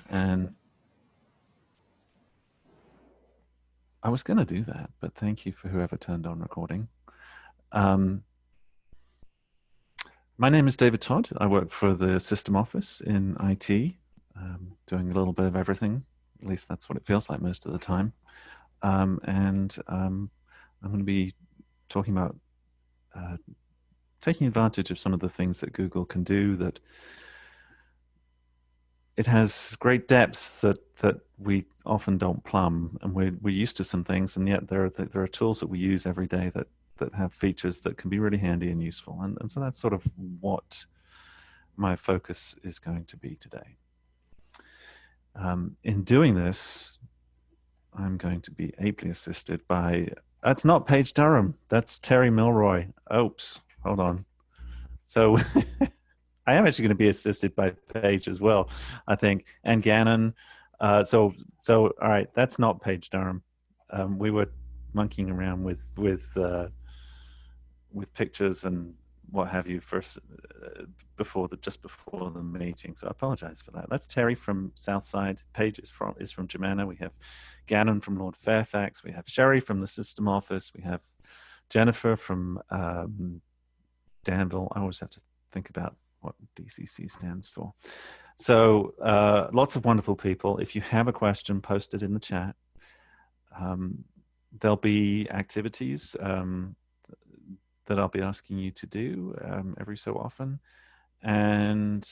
And I was going to do that, but thank you for whoever turned on recording. Um, my name is David Todd. I work for the System Office in IT, doing a little bit of everything. At least that's what it feels like most of the time. I'm going to be talking about uh, taking advantage of some of the things that Google can do. That it has great depths that we often don't plumb, and we're used to some things, and yet there are tools that we use every day that have features that can be really handy and useful. And so that's sort of what my focus is going to be today. In doing this, I'm going to be ably assisted by, that's not Paige Durham, that's Terry Milroy. Oops, hold on. So I am actually going to be assisted by Paige as well, I think, and Gannon. So all right, that's not Paige Durham. We were monkeying around with pictures and what have you first just before the meeting. So I apologize for that. That's Terry from Southside. Paige is from Germana. We have Gannon from Lord Fairfax. We have Sherry from the System Office. We have Jennifer from Danville. I always have to think about what DCC stands for. So lots of wonderful people. If you have a question, post it in the chat. There'll be activities that I'll be asking you to do every so often. And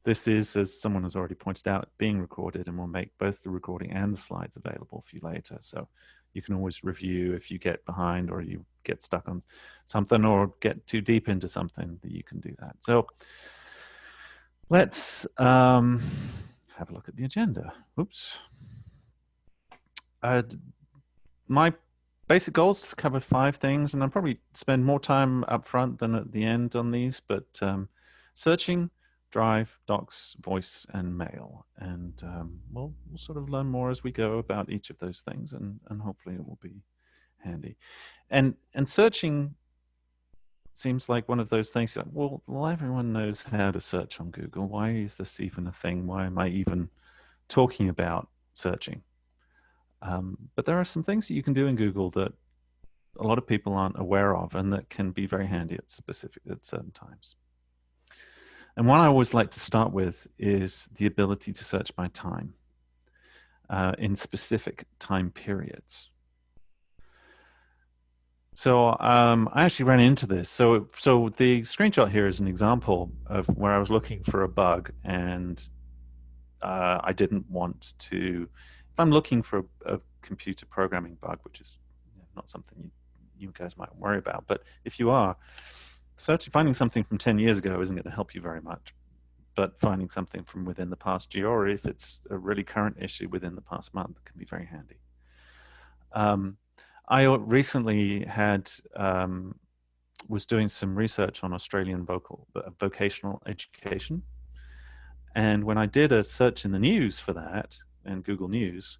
this is, as someone has already pointed out, being recorded, and we'll make both the recording and the slides available for you later. So you can always review if you get behind or you get stuck on something or get too deep into something, that you can do that. So let's have a look at the agenda. Oops. My basic goals to cover 5 things, and I'll probably spend more time up front than at the end on these, but searching, Drive, Docs, Voice, and Mail. And we'll sort of learn more as we go about each of those things, and hopefully it will be handy. And searching seems like one of those things that, well, everyone knows how to search on Google. Why is this even a thing? Why am I even talking about searching? But there are some things that you can do in Google that a lot of people aren't aware of, and that can be very handy at certain times. And one I always like to start with is the ability to search by time in specific time periods. So I actually ran into this. So the screenshot here is an example of where I was looking for a bug, and I didn't want to. If I'm looking for a computer programming bug, which is not something you guys might worry about, but if you are, finding something from 10 years ago isn't going to help you very much. But finding something from within the past year, or if it's a really current issue within the past month, can be very handy. I recently was doing some research on Australian vocational education. And when I did a search in the news for that, and Google News,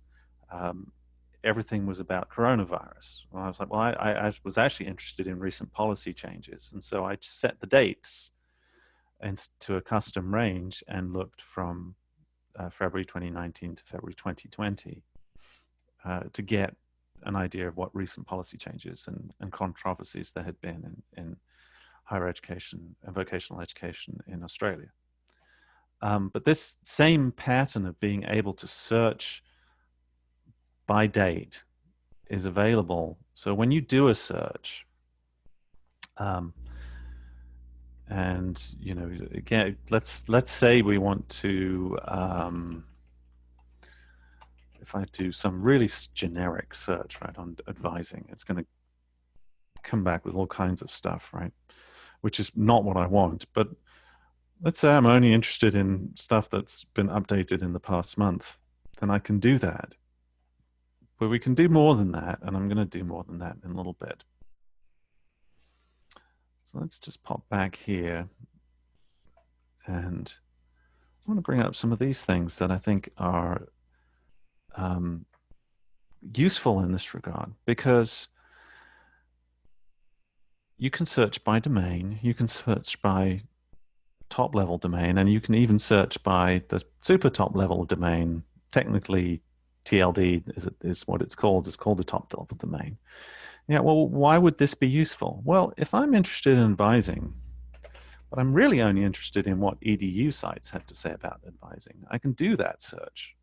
everything was about coronavirus. Well, I was like, well, I was actually interested in recent policy changes. And so I set the dates to a custom range and looked from February 2019 to February 2020 to get an idea of what recent policy changes and controversies there had been in higher education and vocational education in Australia. But this same pattern of being able to search by date is available. So when you do a search, and again, let's say we want to, if I do some really generic search, right, on advising, it's going to come back with all kinds of stuff, right, which is not what I want. But let's say I'm only interested in stuff that's been updated in the past month, then I can do that. But we can do more than that, and I'm going to do more than that in a little bit. So let's just pop back here, and I want to bring up some of these things that I think are useful in this regard, because you can search by domain, you can search by top level domain, and you can even search by the super top level domain. Technically, TLD is what it's called. It's called the top level domain. Yeah, well, why would this be useful? Well, if I'm interested in advising, but I'm really only interested in what EDU sites have to say about advising, I can do that search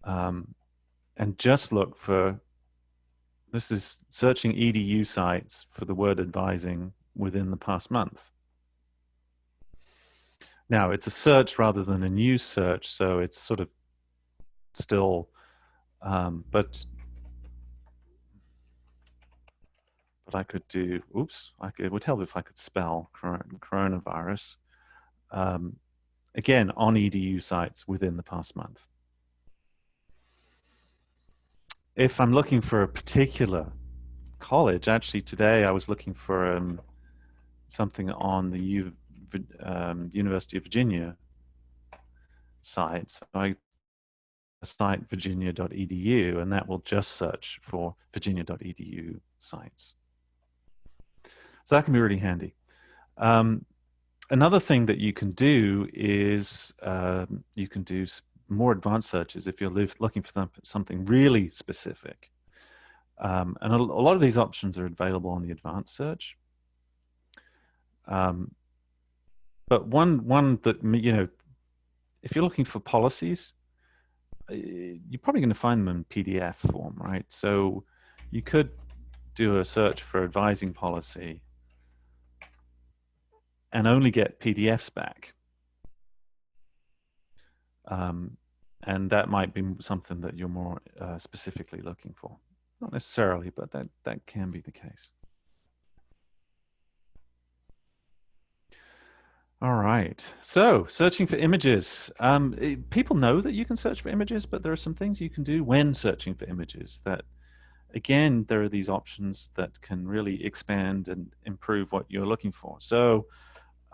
and just look for, this is searching EDU sites for the word advising within the past month. Now, it's a search rather than a news search, so it's sort of still, but I could do, oops, it would help if I could spell coronavirus, again, on EDU sites within the past month. If I'm looking for a particular college, actually today I was looking for something on the University of Virginia site. So I site virginia.edu, and that will just search for virginia.edu sites. So that can be really handy. Another thing that you can do is you can do more advanced searches if you're looking for something really specific. And a lot of these options are available on the advanced search. But one that, you know, if you're looking for policies, you're probably going to find them in PDF form, right? So you could do a search for advising policy and only get PDFs back. And that might be something that you're more specifically looking for. Not necessarily, but that can be the case. All right, so searching for images. People know that you can search for images, but there are some things you can do when searching for images that, again, there are these options that can really expand and improve what you're looking for. So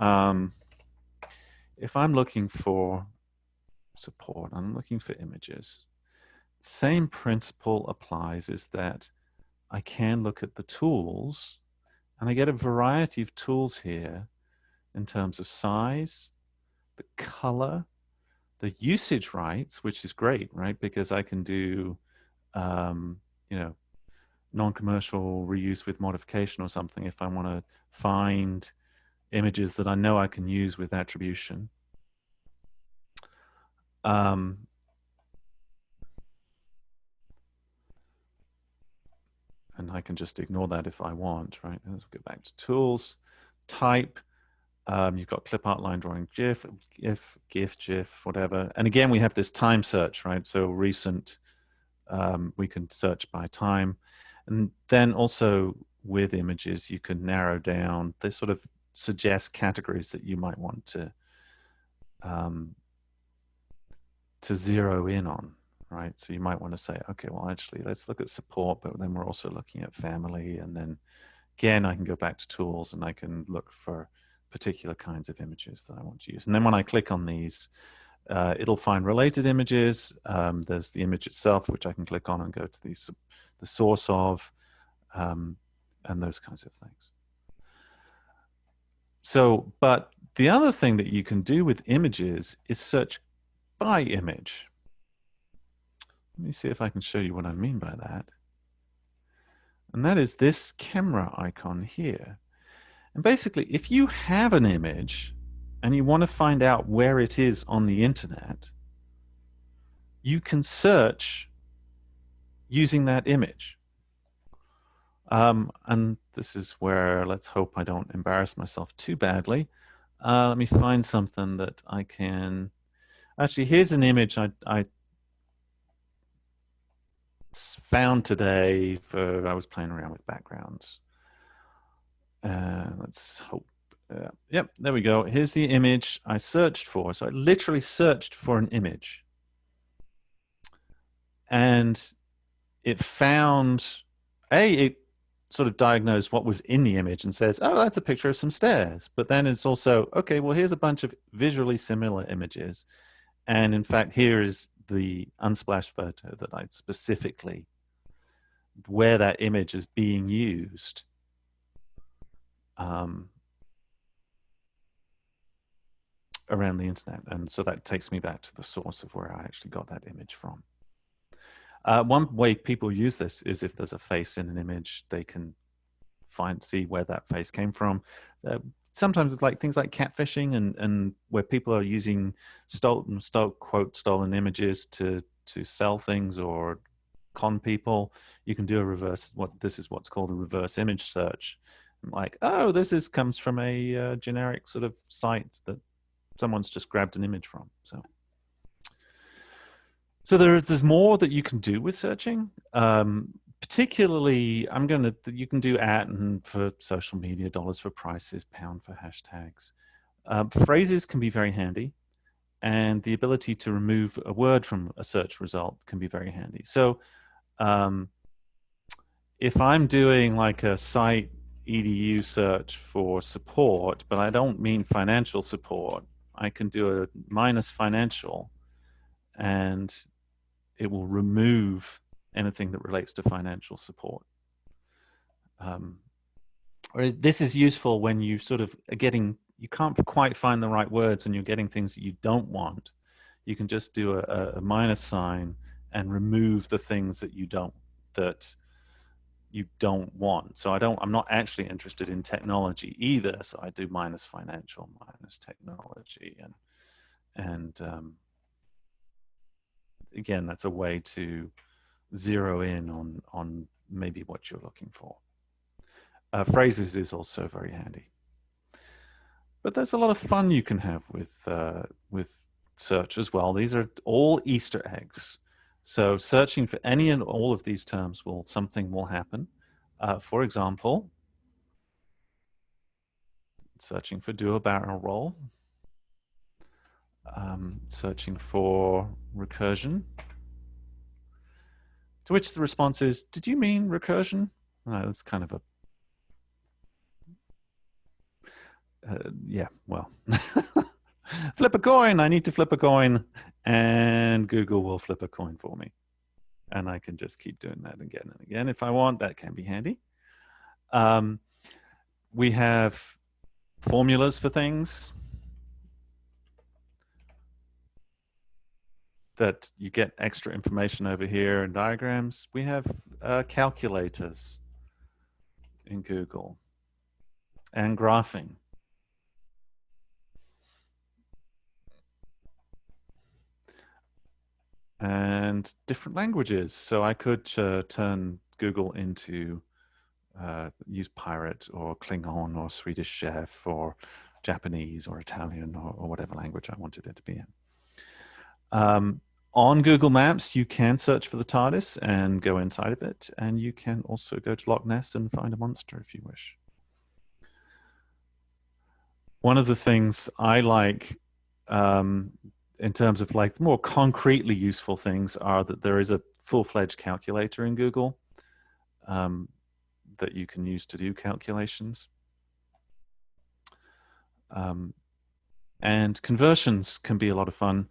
if I'm looking for support, I'm looking for images. Same principle applies, is that I can look at the tools, and I get a variety of tools here in terms of size, the color, the usage rights, which is great, right? Because I can do, you know, non-commercial reuse with modification or something if I want to find images that I know I can use with attribution. And I can just ignore that if I want, right? Let's go back to tools, type. You've got clip, outline, drawing, GIF, GIF, GIF, whatever. And again, we have this time search, right? So recent, we can search by time. And then also with images, you can narrow down. They sort of suggest categories that you might want to zero in on, right? So you might want to say, okay, well, actually, let's look at support, but then we're also looking at family. And then again, I can go back to tools and I can look for particular kinds of images that I want to use. And then when I click on these, it'll find related images. There's the image itself, which I can click on and go to the source of, and those kinds of things. So, but the other thing that you can do with images is search by image. Let me see if I can show you what I mean by that. And that is this camera icon here. And basically, if you have an image and you want to find out where it is on the internet, you can search using that image. And this is where, let's hope I don't embarrass myself too badly. Let me find something that I can, actually, here's an image I found today I was playing around with backgrounds. Let's hope. Yep, there we go. Here's the image I searched for. So I literally searched for an image. And it found, it sort of diagnosed what was in the image and says, oh, that's a picture of some stairs. But then it's also, okay, well, here's a bunch of visually similar images. And in fact, here is the Unsplash photo that I specifically, where that image is being used. around the internet. And so that takes me back to the source of where I actually got that image from. One way people use this is if there's a face in an image, they can see where that face came from. Sometimes it's like things like catfishing and where people are using stolen images to sell things or con people. You can do a reverse, this is what's called a reverse image search. Like, oh, this comes from a generic sort of site that someone's just grabbed an image from. So there's more that you can do with searching. Particularly, you can do @ for social media, dollars for prices, pound for hashtags. Phrases can be very handy, and the ability to remove a word from a search result can be very handy. So if I'm doing like a site edu search for support, but I don't mean financial support, I can do a -financial, and it will remove anything that relates to financial support. This is useful when you sort of are you can't quite find the right words and you're getting things that you don't want. You can just do a minus sign and remove the things that you don't want. So I'm not actually interested in technology either. So I do -financial, -technology, and again, that's a way to zero in on maybe what you're looking for. Phrases is also very handy. But there's a lot of fun you can have with search as well. These are all Easter eggs. So searching for any and all of these terms, something will happen. For example, searching for do a barrel roll, searching for recursion, to which the response is, did you mean recursion? That's kind of a, yeah, well, flip a coin, I need to flip a coin, and Google will flip a coin for me. And I can just keep doing that again and again if I want. That can be handy. We have formulas for things that you get extra information over here and diagrams. We have calculators in Google and graphing. And different languages. So I could turn Google into use Pirate or Klingon or Swedish Chef or Japanese or Italian or whatever language I wanted it to be in. On Google Maps, you can search for the TARDIS and go inside of it, and you can also go to Loch Ness and find a monster if you wish. One of the things I like in terms of like more concretely useful things are that there is a full-fledged calculator in Google that you can use to do calculations. And conversions can be a lot of fun.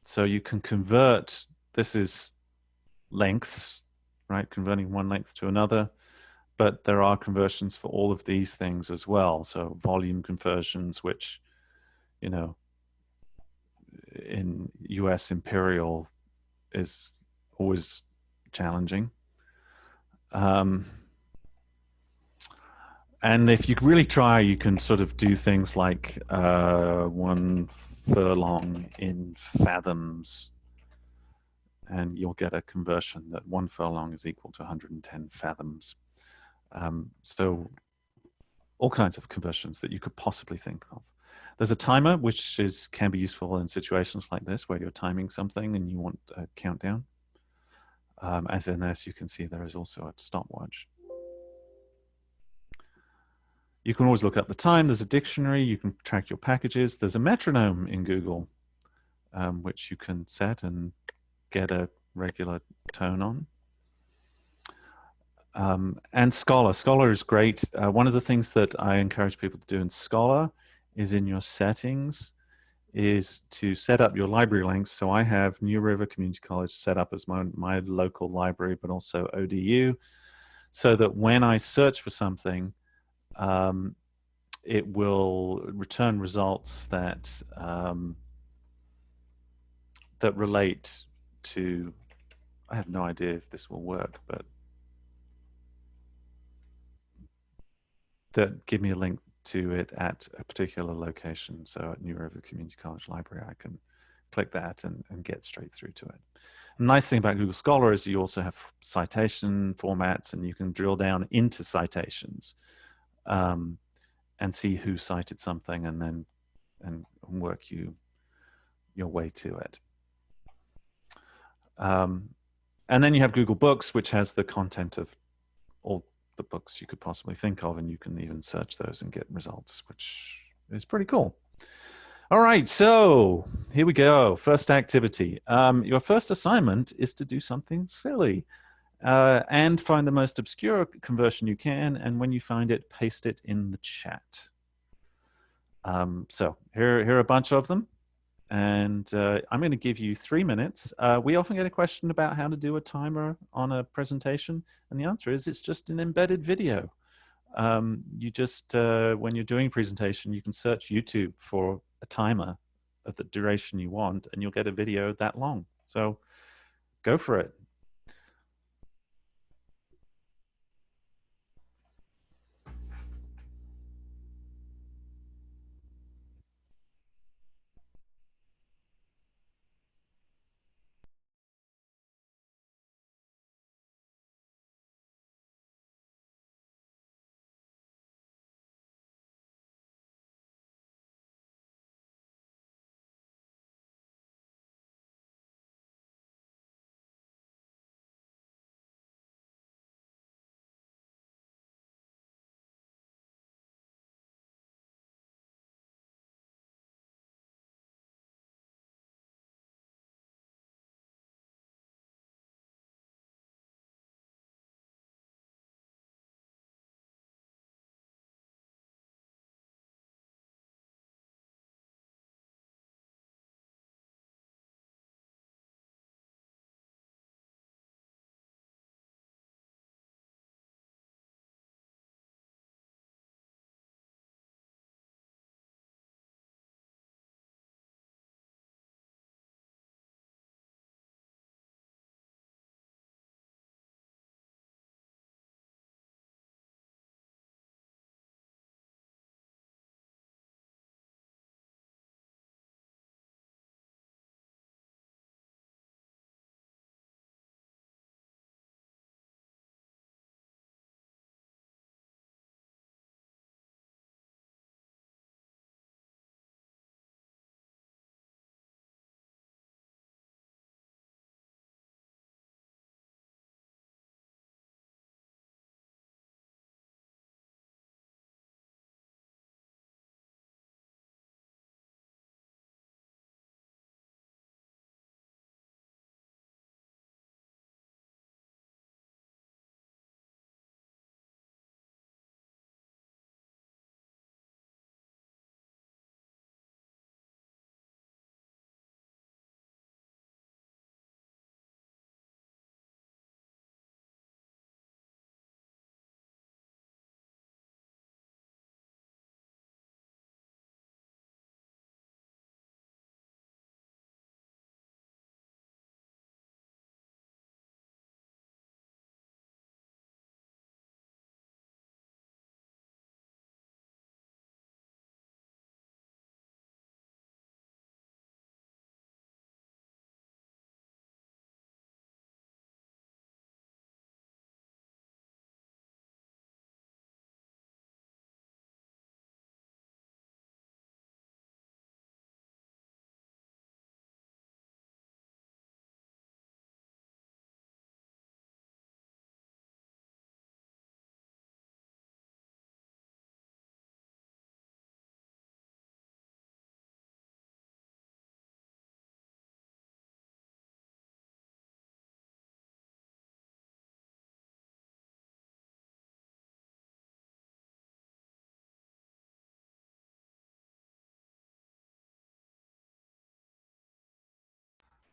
So you can convert, this is lengths, right? Converting one length to another, but there are conversions for all of these things as well. So volume conversions, which, you know, in US Imperial is always challenging. And if you really try, you can sort of do things like 1 furlong in fathoms, and you'll get a conversion that 1 furlong is equal to 110 fathoms. So all kinds of conversions that you could possibly think of. There's a timer, which can be useful in situations like this, where you're timing something and you want a countdown. As you can see, there is also a stopwatch. You can always look up the time. There's a dictionary. You can track your packages. There's a metronome in Google, which you can set and get a regular tone on. And Scholar. Scholar is great. One of the things that I encourage people to do in Scholar is in your settings is to set up your library links. So I have New River Community College set up as my local library, but also ODU, so that when I search for something, it will return results that that relate to. I have no idea if this will work, but that give me a link to it at a particular location. So at New River Community College Library, I can click that and get straight through to it. The nice thing about Google Scholar is you also have citation formats, and you can drill down into citations and see who cited something, and then work your way to it. And then you have Google Books, which has the content of all the books you could possibly think of, and you can even search those and get results, which is pretty cool. All right, so here we go. First activity. Your first assignment is to do something silly and find the most obscure conversion you can, and when you find it, paste it in the chat. So here are a bunch of them. And I'm going to give you 3 minutes. We often get a question about how to do a timer on a presentation, and the answer is it's just an embedded video. You just, when you're doing a presentation, you can search YouTube for a timer of the duration you want, and you'll get a video that long. So go for it.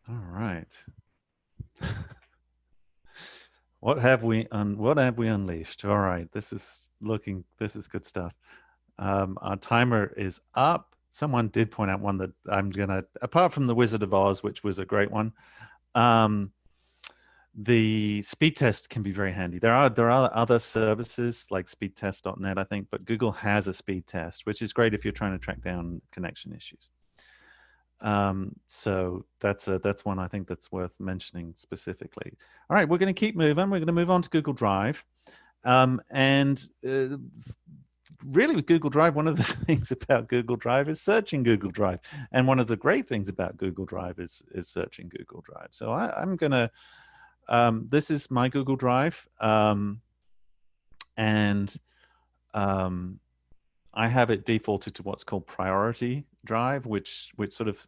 All right. What have we unleashed? All right, this is good stuff. Our timer is up. Someone did point out one that I'm gonna, apart from the Wizard of Oz, which was a great one, the speed test can be very handy. There are other services like speedtest.net, I think, but Google has a speed test, which is great if you're trying to track down connection issues. So that's one I think that's worth mentioning specifically. All right, we're going to keep moving. We're going to move on to Google Drive. Really with Google Drive, one of the things about Google Drive is searching Google Drive. And one of the great things about Google Drive is searching Google Drive. So I'm going to, this is my Google Drive. I have it defaulted to what's called priority drive, which sort of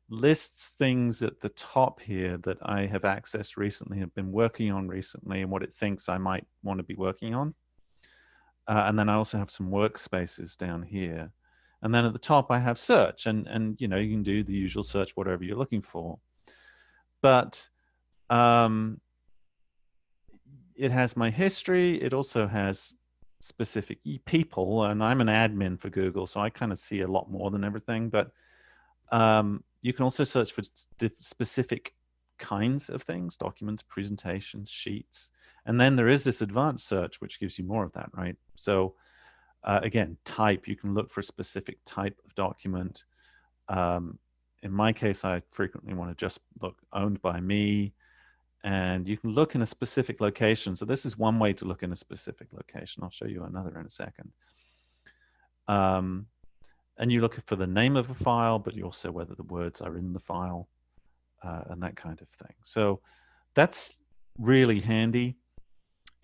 lists things at the top here that I have accessed recently, have been working on recently, and what it thinks I might want to be working on. And then I also have some workspaces down here. And then at the top, I have search, and you know, you can do the usual search, whatever you're looking for. But it has my history. It also has specific people, and I'm an admin for Google, so I kind of see a lot more than everything. But you can also search for specific kinds of things: documents, presentations, sheets. And then there is this advanced search, which gives you more of that, right? So again, type, you can look for a specific type of document. In my case, I frequently want to just look owned by me. And you can look in a specific location. So this is one way to look in a specific location. I'll show you another in a second. And you look for the name of a file, but you also whether the words are in the file and that kind of thing. So that's really handy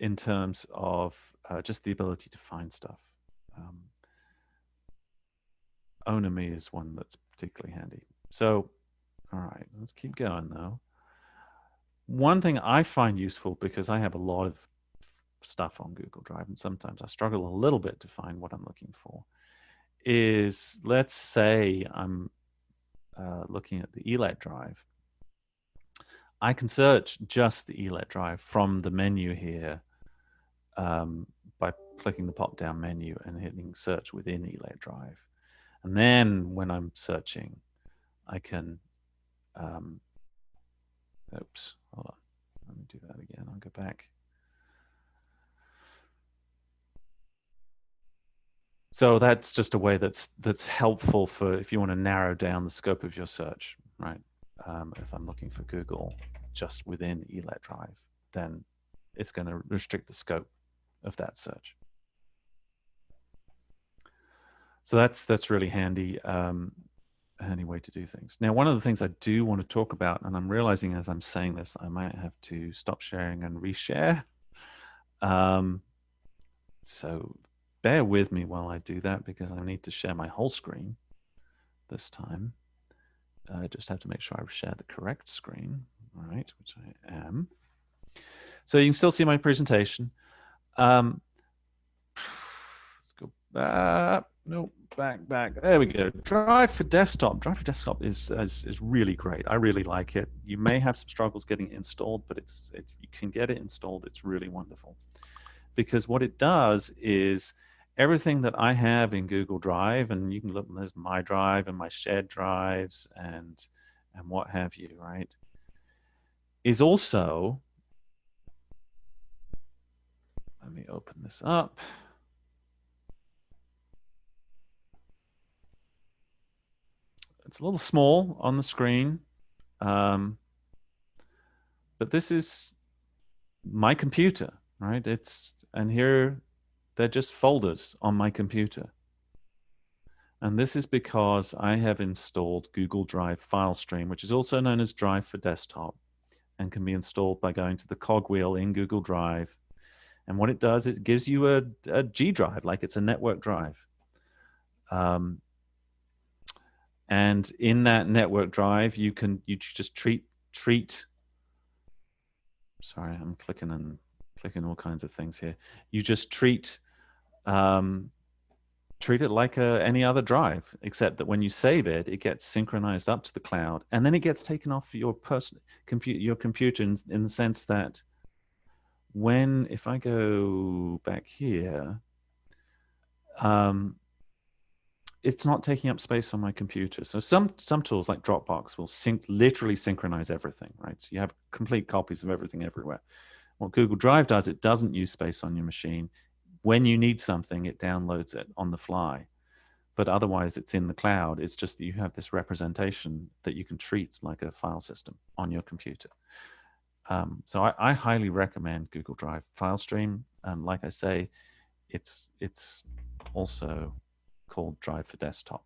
in terms of just the ability to find stuff. Owname is one that's particularly handy. So, all right, let's keep going though. One thing I find useful, because I have a lot of stuff on Google Drive, and sometimes I struggle a little bit to find what I'm looking for, is let's say I'm looking at the ELAT drive. I can search just the ELAT drive from the menu here by clicking the pop-down menu and hitting search within ELAT drive. And then when I'm searching, I can, oops, hold on. Let me do that again. I'll go back. So that's just a way that's helpful for if you want to narrow down the scope of your search, right? If I'm looking for Google just within ELAT drive, then it's going to restrict the scope of that search. So that's really handy, handy way to do things. Now, one of the things I do want to talk about, and I'm realizing as I'm saying this, I might have to stop sharing and reshare. So bear with me while I do that, because I need to share my whole screen this time. I just have to make sure I share the correct screen, all right, which I am. So you can still see my presentation. Let's go back. No, back. There we go. Drive for Desktop. Drive for Desktop is really great. I really like it. You may have some struggles getting it installed, but you can get it installed. It's really wonderful, because what it does is everything that I have in Google Drive, and you can look, there's my drive and my shared drives and what have you, right, is also, let me open this up. It's a little small on the screen, but this is my computer, right? And here they're just folders on my computer. And this is because I have installed Google Drive File Stream, which is also known as Drive for Desktop, and can be installed by going to the cogwheel in Google Drive. And what it does, it gives you a G drive, like it's a network drive. And in that network drive, you just treat. Sorry, I'm clicking all kinds of things here. You just treat it like any other drive, except that when you save it, it gets synchronized up to the cloud, and then it gets taken off your computer in the sense that if I go back here, it's not taking up space on my computer. So some tools like Dropbox will literally synchronize everything, right? So you have complete copies of everything everywhere. What Google Drive does, it doesn't use space on your machine. When you need something, it downloads it on the fly. But otherwise, it's in the cloud. It's just that you have this representation that you can treat like a file system on your computer. So I highly recommend Google Drive File Stream. And like I say, it's also called Drive for Desktop.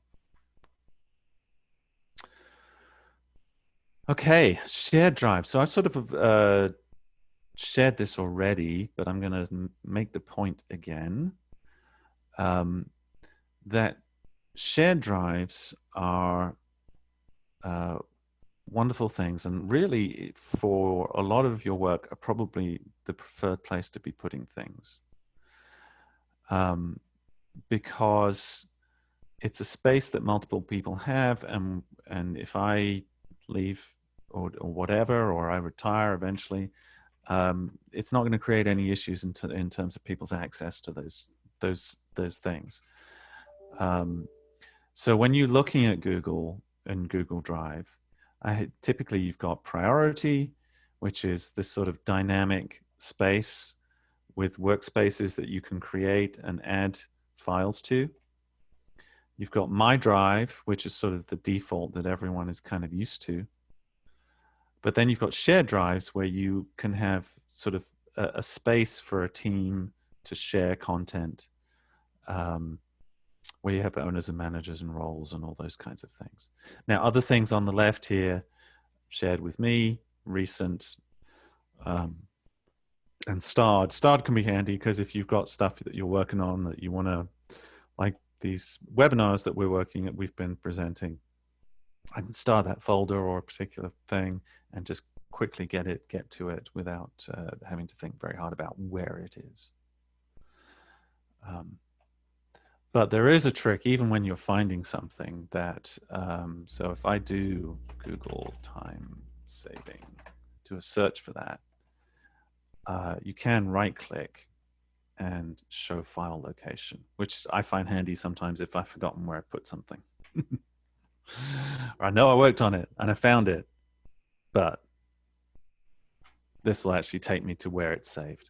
Okay, shared drive. So I've sort of shared this already, but I'm going to make the point again that shared drives are wonderful things, and really for a lot of your work are probably the preferred place to be putting things, because it's a space that multiple people have, and if I leave or whatever, or I retire eventually, it's not going to create any issues in terms of people's access to those things. So when you're looking at Google and Google Drive, typically you've got priority, which is this sort of dynamic space with workspaces that you can create and add files to. You've got My Drive, which is sort of the default that everyone is kind of used to. But then you've got shared drives where you can have sort of a space for a team to share content, where you have owners and managers and roles and all those kinds of things. Now, other things on the left here, shared with me, recent, and starred. Starred can be handy because if you've got stuff that you're working on that you want to, like these webinars that we've been presenting, I can star that folder or a particular thing and just quickly get to it without having to think very hard about where it is. But there is a trick, even when you're finding something that, so if I do Google time saving, do a search for that, you can right click and show file location, which I find handy sometimes if I've forgotten where I put something. Or I know I worked on it and I found it, but this will actually take me to where it's saved.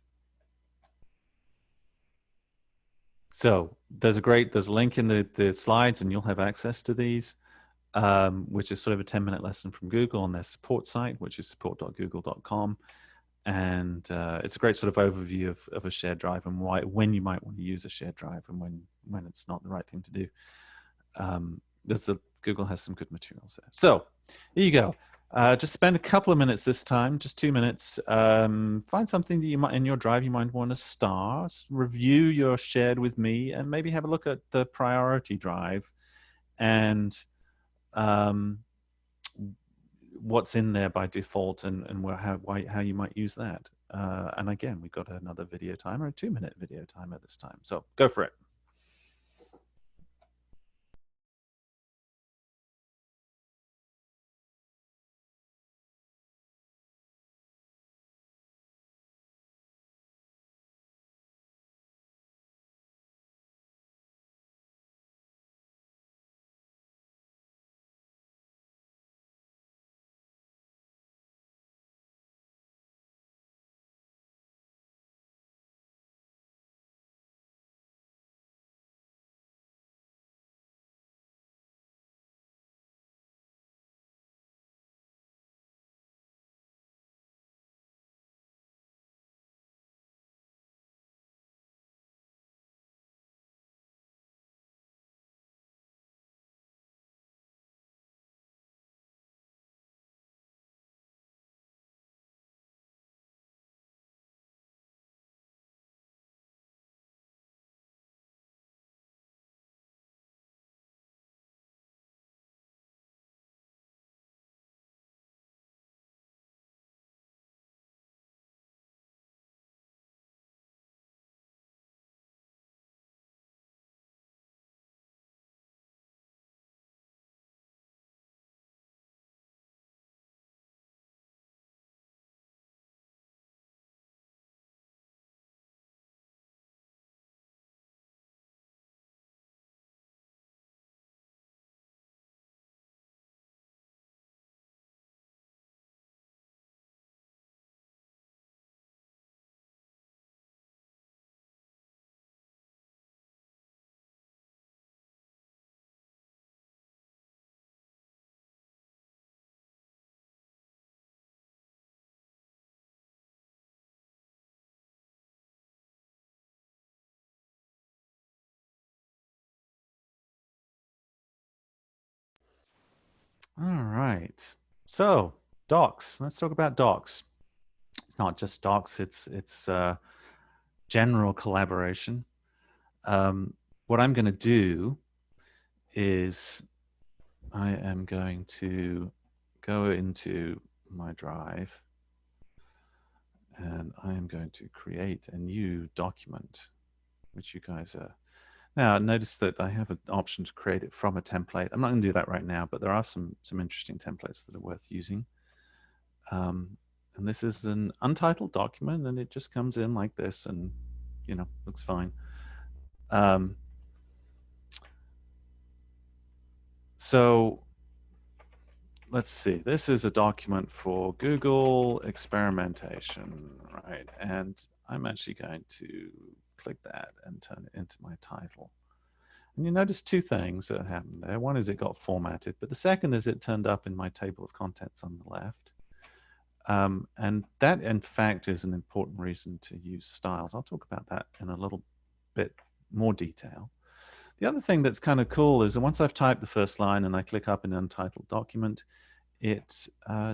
So there's a link in the slides and you'll have access to these, which is sort of a 10-minute lesson from Google on their support site, which is support.google.com. And it's a great sort of overview of a shared drive and when you might want to use a shared drive and when it's not the right thing to do. Google has some good materials there. So here you go. Just spend a couple of minutes this time, just 2 minutes. Find something that you might in your drive you might want to star. Review your shared with me, and maybe have a look at the priority drive and what's in there by default, and how you might use that. And again, we've got another video timer, a 2-minute video timer this time. So go for it. All right. So docs. Let's talk about docs. It's not just docs. It's general collaboration. What I'm going to do is I am going to go into my drive and I am going to create a new document, which you guys are. Now, notice that I have an option to create it from a template. I'm not going to do that right now, but there are some interesting templates that are worth using. And this is an untitled document, and it just comes in like this, and looks fine. So let's see. This is a document for Google experimentation, right? And I'm actually going to click that and turn it into my title. And you notice two things that happened there. One is it got formatted, but the second is it turned up in my table of contents on the left. And that, in fact, is an important reason to use styles. I'll talk about that in a little bit more detail. The other thing that's kind of cool is that once I've typed the first line and I click up in an untitled document, it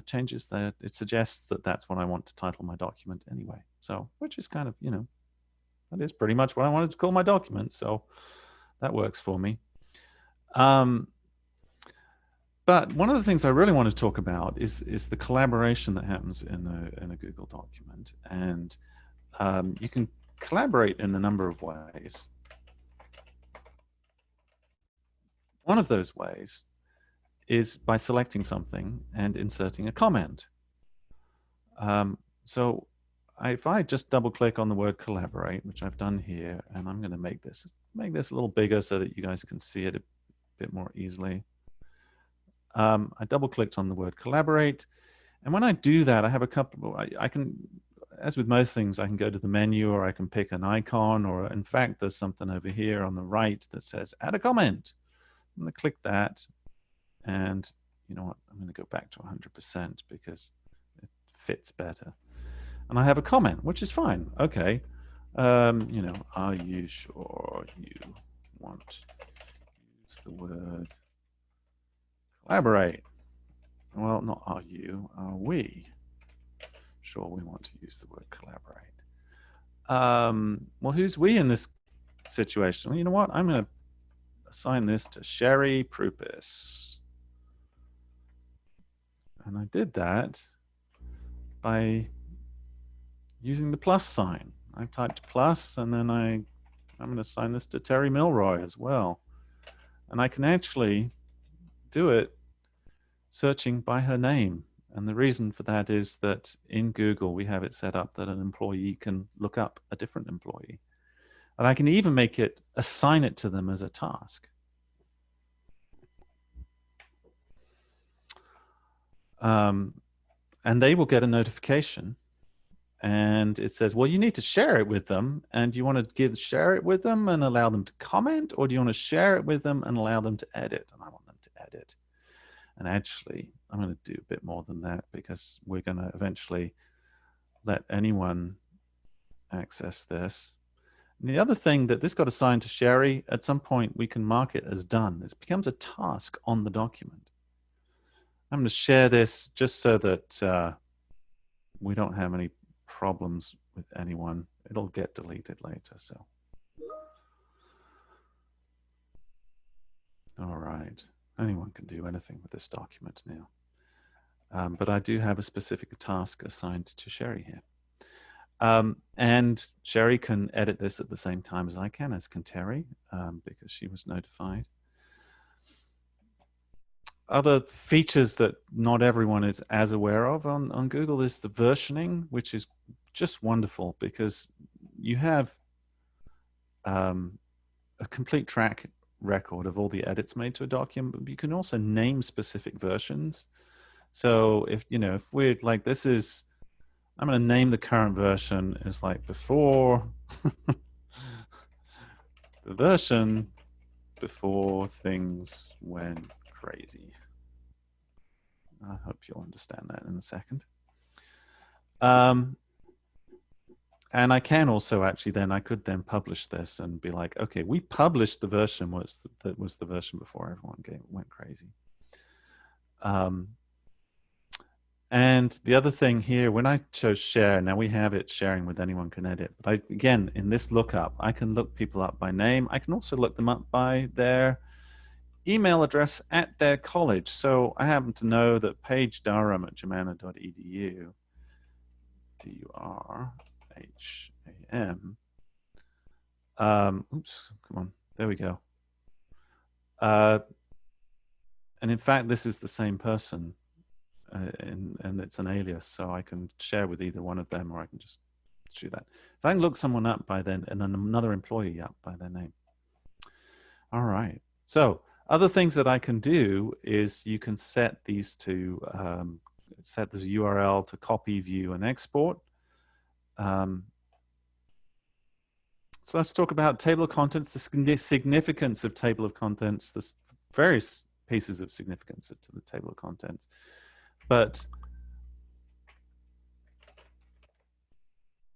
changes that. It suggests that that's what I want to title my document anyway. So, which is kind of, that is pretty much what I wanted to call my document. So that works for me. But one of the things I really want to talk about is the collaboration that happens in a Google document. And you can collaborate in a number of ways. One of those ways is by selecting something and inserting a comment. So if I just double click on the word collaborate, which I've done here, and I'm going to make this a little bigger so that you guys can see it a bit more easily. I double clicked on the word collaborate. And when I do that, I have a couple, I can, as with most things, I can go to the menu or I can pick an icon, or in fact, there's something over here on the right that says add a comment. I'm going to click that. And you know what? I'm going to go back to 100% because it fits better. And I have a comment, which is fine. Okay. Are you sure you want to use the word collaborate? Well, not are you, are we sure we want to use the word collaborate? Well, who's we in this situation? Well, you know what? I'm going to assign this to Sherry Prupis. And I did that by using the plus sign. I typed plus, and then I'm going to assign this to Terry Milroy as well. And I can actually do it searching by her name. And the reason for that is that in Google, we have it set up that an employee can look up a different employee. And I can even make it assign it to them as a task. And they will get a notification. And it says, well, you need to share it with them. And do you want to share it with them and allow them to comment? Or do you want to share it with them and allow them to edit? And I want them to edit. And actually, I'm going to do a bit more than that because we're going to eventually let anyone access this. And the other thing that this got assigned to Sherry, at some point we can mark it as done. This becomes a task on the document. I'm going to share this just so that we don't have any problems with anyone. It'll get deleted later. So, all right. Anyone can do anything with this document now. But I do have a specific task assigned to Sherry here. And Sherry can edit this at the same time as I can, as can Terry, because she was notified. Other features that not everyone is as aware of on Google is the versioning, which is just wonderful because you have a complete track record of all the edits made to a document, but you can also name specific versions. So if we're like, this is, I'm going to name the current version as like before the version before things went crazy. I hope you'll understand that in a second. And I can also actually I could then publish this and be like, okay, we published the version that was the version before everyone went crazy. Um, and the other thing here, when I chose share, now we have it sharing with anyone can edit. But again, in this lookup, I can look people up by name. I can also look them up by their email address at their college. So I happen to know that Paige Durham at Germanna.edu, DURHAM, oops, come on, there we go. And in fact, this is the same person, and it's an alias, so I can share with either one of them, or I can just do that. So I can look someone up by then, and then another employee up by their name. All right. So other things that I can do is you can set these to set this URL to copy, view, and export. So let's talk about table of contents, the significance of table of contents, the various pieces of significance to the table of contents. But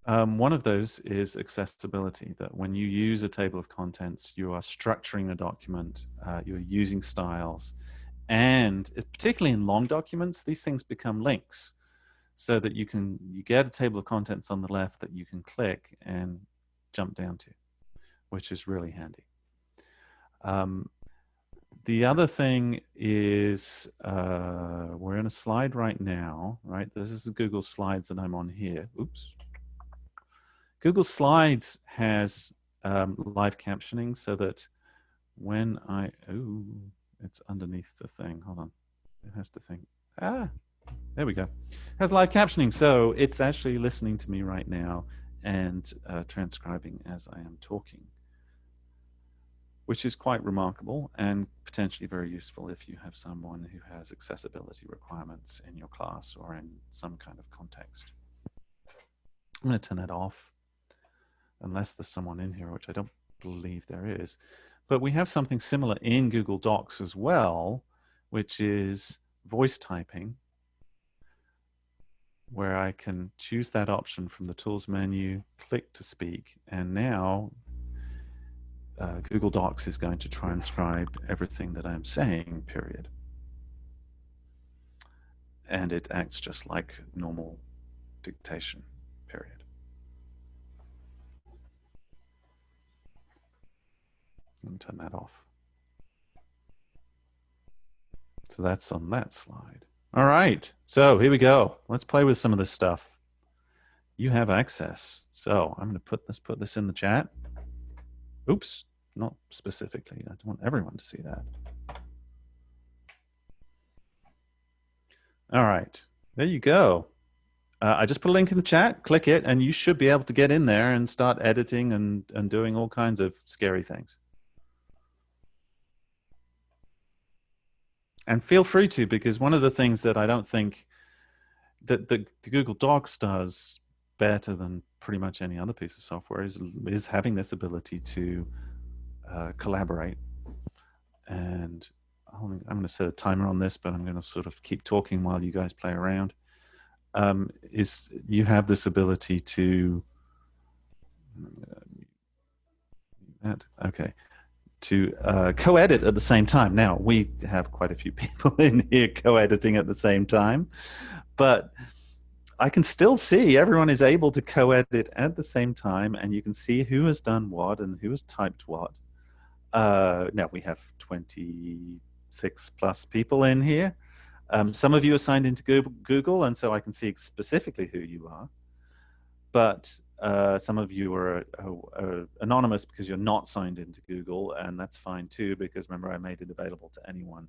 one of those is accessibility, that when you use a table of contents, you are structuring a document, you're using styles, and particularly in long documents, these things become links so that you get a table of contents on the left that you can click and jump down to, which is really handy. The other thing is we're in a slide right now, right? This is the Google Slides that I'm on here. Oops. Google Slides has live captioning so that when it's underneath the thing. Hold on. It has to think. There we go. It has live captioning. So it's actually listening to me right now and transcribing as I am talking, which is quite remarkable and potentially very useful if you have someone who has accessibility requirements in your class or in some kind of context. I'm going to turn that off unless there's someone in here, which I don't believe there is. But we have something similar in Google Docs as well, which is voice typing, where I can choose that option from the Tools menu, click to speak, and now Google Docs is going to transcribe everything that I'm saying, period. And it acts just like normal dictation, period. Let me turn that off. So that's on that slide. All right, so here we go. Let's play with some of this stuff. You have access. So I'm going to put this in the chat. Oops, not specifically. I don't want everyone to see that. All right, there you go. I just put a link in the chat, click it, and you should be able to get in there and start editing and doing all kinds of scary things. And feel free to, because one of the things that I don't think that the Google Docs does better than pretty much any other piece of software is having this ability to collaborate. And I'm going to set a timer on this, but I'm going to sort of keep talking while you guys play around. Is you have this ability to to co-edit at the same time. Now, we have quite a few people in here co-editing at the same time, but I can still see everyone is able to co-edit at the same time, and you can see who has done what and who has typed what. Now, we have 26 plus people in here. Some of you are signed into Google, and so I can see specifically who you are. But some of you are anonymous because you're not signed into Google, and that's fine too, because remember, I made it available to anyone.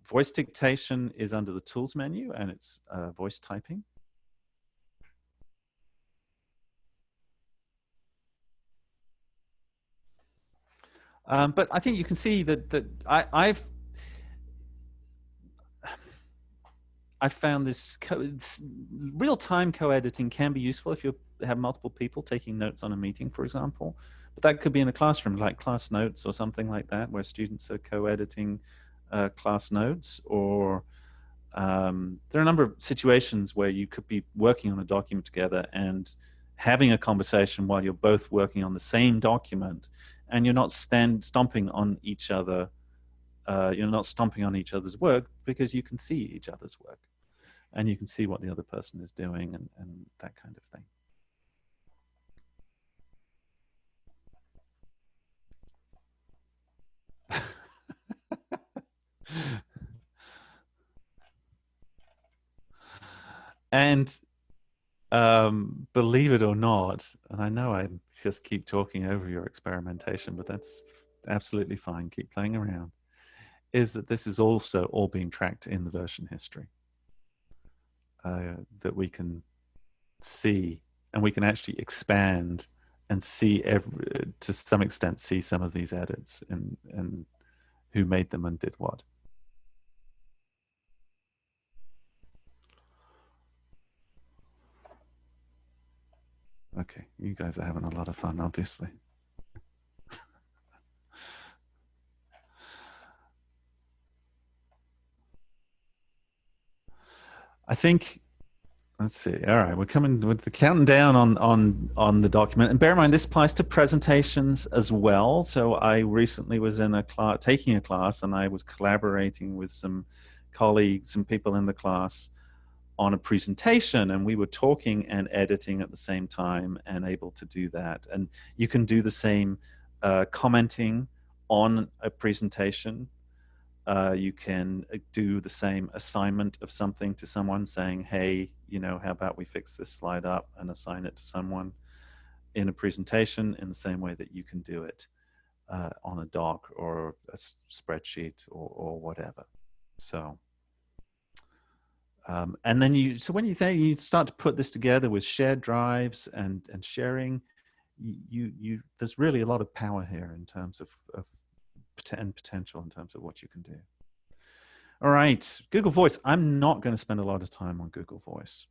Voice dictation is under the Tools menu, and it's voice typing. But I think you can see that I've found this real-time co-editing can be useful if you have multiple people taking notes on a meeting, for example. But that could be in a classroom, like class notes or something like that, where students are co-editing class notes. Or there are a number of situations where you could be working on a document together and having a conversation while you're both working on the same document, and you're not stomping on each other you're not stomping on each other's work because you can see each other's work and you can see what the other person is doing and that kind of thing. And believe it or not, and I know I just keep talking over your experimentation, but that's absolutely fine. Keep playing around. Is that this is also all being tracked in the version history that we can see, and we can actually expand and see to some extent see some of these edits and who made them and did what. Okay, you guys are having a lot of fun, obviously. I think, let's see. All right, we're coming with the counting down on the document, and bear in mind this applies to presentations as well. So I recently was in a class, taking a class, and I was collaborating with some colleagues and people in the class on a presentation, and we were talking and editing at the same time and able to do that. And you can do the same commenting on a presentation. You can do the same assignment of something to someone, saying, hey, you know, how about we fix this slide up, and assign it to someone in a presentation in the same way that you can do it on a doc or a spreadsheet or whatever. So and then so when you start to put this together with shared drives and sharing, there's really a lot of power here in terms of potential in terms of what you can do. All right, Google Voice. I'm not going to spend a lot of time on Google Voice,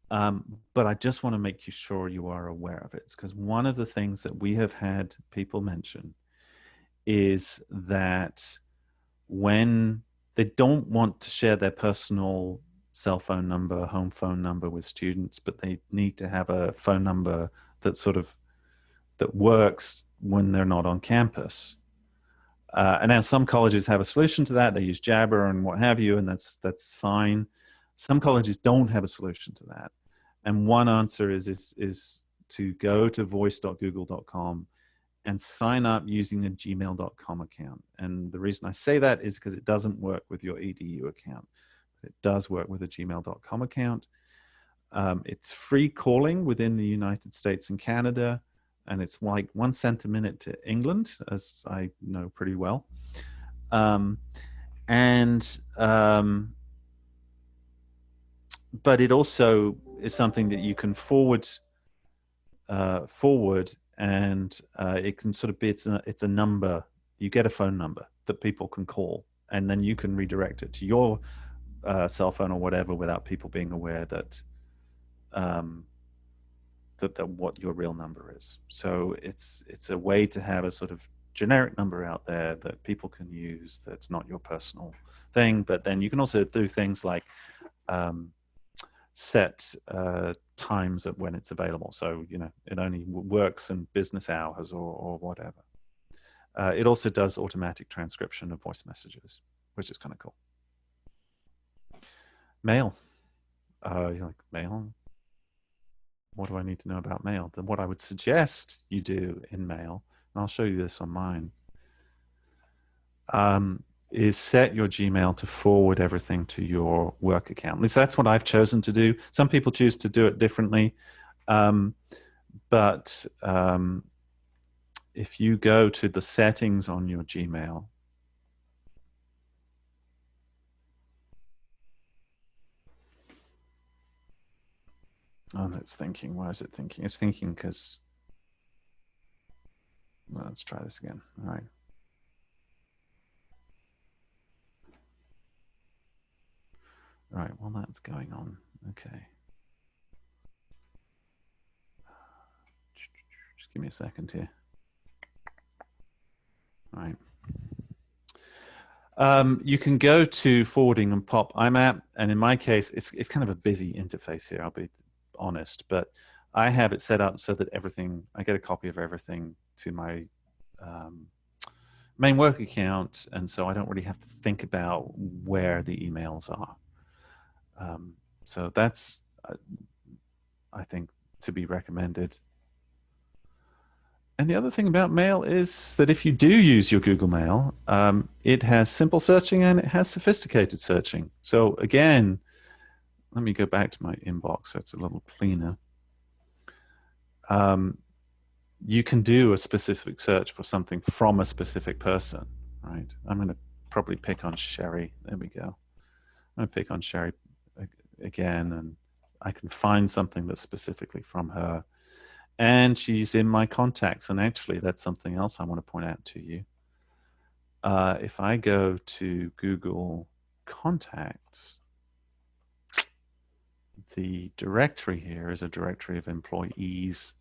but I just want to make you sure you are aware of it, because one of the things that we have had people mention is that when they don't want to share their personal cell phone number, home phone number with students, but they need to have a phone number that works when they're not on campus. And now some colleges have a solution to that. They use Jabber and what have you, and that's fine. Some colleges don't have a solution to that. And one answer is to go to voice.google.com and sign up using a gmail.com account. And the reason I say that is because it doesn't work with your EDU account. It does work with a gmail.com account. It's free calling within the United States and Canada, and it's like 1 cent a minute to England, as I know pretty well. But it also is something that you can forward, and it can sort of be, it's a number. You get a phone number that people can call, and then you can redirect it to your cell phone or whatever without people being aware that that what your real number is. So it's a way to have a sort of generic number out there that people can use that's not your personal thing. But then you can also do things like set times at when it's available. So, you know, it only works in business hours or whatever. It also does automatic transcription of voice messages, which is kind of cool. Mail. You like mail? What do I need to know about mail? Then what I would suggest you do in mail, and I'll show you this on mine, is set your Gmail to forward everything to your work account. At least that's what I've chosen to do. Some people choose to do it differently. But if you go to the settings on your Gmail, oh, it's thinking. Why is it thinking? It's thinking because, well, let's try this again. All right. All right, well, that's going on. Okay. Just give me a second here. All right. You can go to forwarding and pop IMAP, and in my case, it's kind of a busy interface here, I'll be honest, but I have it set up so that I get a copy of everything to my main work account, and so I don't really have to think about where the emails are. So that's, I think, to be recommended. And the other thing about Mail is that if you do use your Google Mail, it has simple searching and it has sophisticated searching. So again, let me go back to my inbox so it's a little cleaner. You can do a specific search for something from a specific person, right? I'm going to probably pick on Sherry. There we go. I'm going to pick on Sherry again, and I can find something that's specifically from her. And she's in my contacts. And actually, that's something else I want to point out to you. If I go to Google Contacts, the directory here is a directory of employees.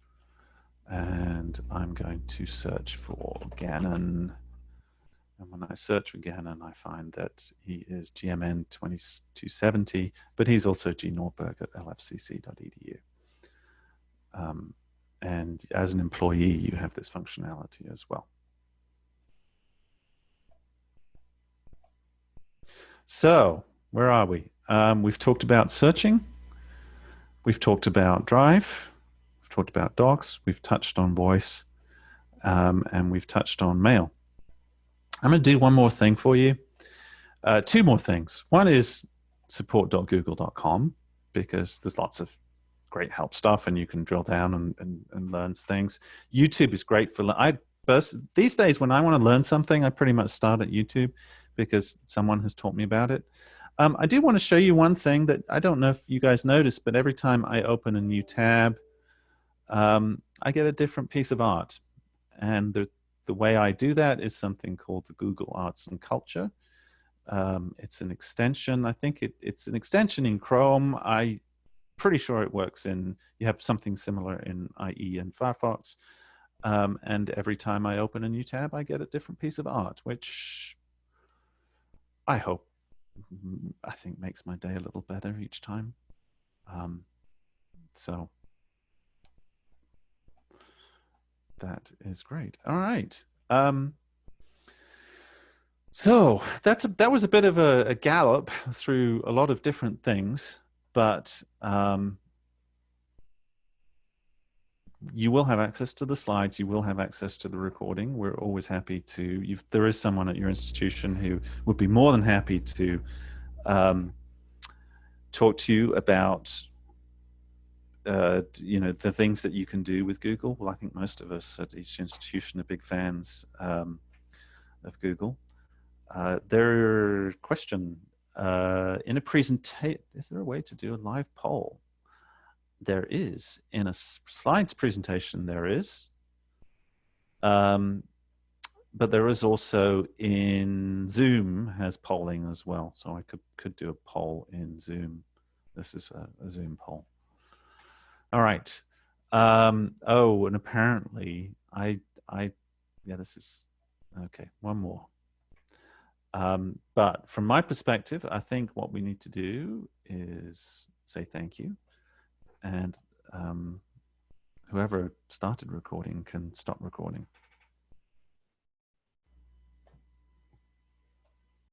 And I'm going to search for Gannon. And when I search for Gannon, I find that he is GMN 2270, but he's also G. Nordberg at lfcc.edu. And as an employee, you have this functionality as well. So where are we? We've talked about searching. We've talked about Drive. We've talked about Docs. We've touched on Voice. And we've touched on Mail. I'm going to do one more thing for you. Two more things. One is support.google.com, because there's lots of great help stuff and you can drill down and learn things. YouTube is great for, these days when I want to learn something, I pretty much start at YouTube because someone has taught me about it. I do want to show you one thing that I don't know if you guys noticed, but every time I open a new tab, I get a different piece of art. And the way I do that is something called the Google Arts and Culture. It's an extension. I think it's an extension in Chrome. I'm pretty sure it works in, you have something similar in IE and Firefox. And every time I open a new tab, I get a different piece of art, which I think makes my day a little better each time. So that is great. All right. So that was a bit of a gallop through a lot of different things, but you will have access to the slides. You will have access to the recording. We're always happy to, there is someone at your institution who would be more than happy to talk to you about the things that you can do with Google. Well, I think most of us at each institution are big fans of Google. Their question, in a presentation, is there a way to do a live poll? There is. In a slides presentation, there is. But there is also in Zoom has polling as well. So I could do a poll in Zoom. This is a Zoom poll. All right. Oh, and apparently yeah, this is, okay, one more. But from my perspective, I think what we need to do is say thank you. And whoever started recording can stop recording.